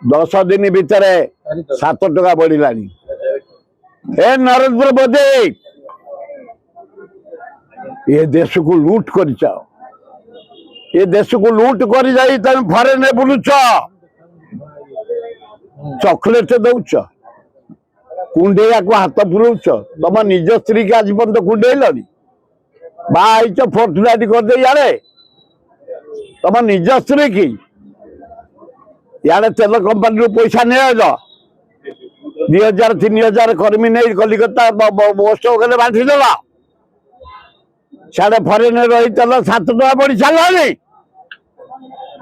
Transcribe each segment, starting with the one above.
10 दिन भितर 7 टका बढ़िलानी। ए नरेंद्र मोदी ये देश को लूट कर ये देश को लूट कर जाई तुम फरेन बुलुच चॉकलेट दौच कुंडेया को हाथ पुरौच तुम निज स्त्री के आज पर्यंत कुंडेल बाईच फोर्टुनाटी कर दे यारे तुम निज स्त्री की यारे तेल कंपानी पैसा नहीं 2000 3000 कर्मी नहीं कलिकता महोत्सव कले बांटीदेल साढ़े फरेन रही तेल 7 टका बढ़ी सारे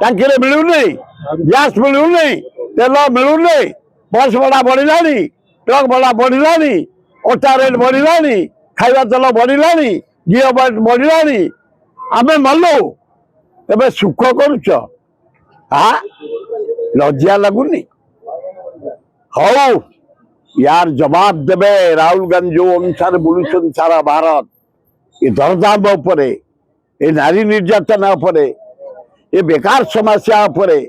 टांकी मिलूनी गैस मिलूनी तेल मिलूनी बस भड़ा बढ़ला ट्रक भड़ा बढ़ला अटा रेट बढ़ला खाଇବା तेल बढ़ला घी बढ़ला आमे मलु एबे सुख करुच हाँ लज्जा लगुनि हौ यार जवाब देवे राहुल गांधी जो अनुसार बुलुन सारा भारत ये दरदाम उपरे ये नारी निर्यातना उपरे ये बेकार समस्या उपरे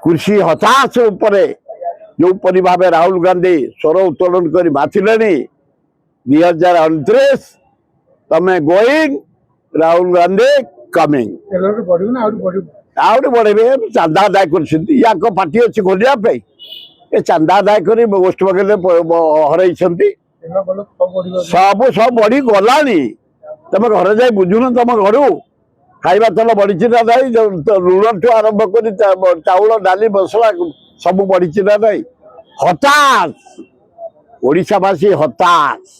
कृषि हताश उपरे जो परि भाव राहुल गांधी स्वर उत्तोलन कर माथिले 2029 तमें गोइंग राहुल गांधी कमिंग बढ़े चांदा आदाय कर पार्टी अच्छी खोलिया ये चांदा आदाय कर गोष्ठी बगल हर सब सब बढ़ी गला तुम घर जा बुझुन तुम घर खाଇବା तेल बढ़ी ना नहीं लुण ठू आरंभ कर चाउल डाली मसला सब बढ़ी ना नहीं हताश ओडिशावासी हताश।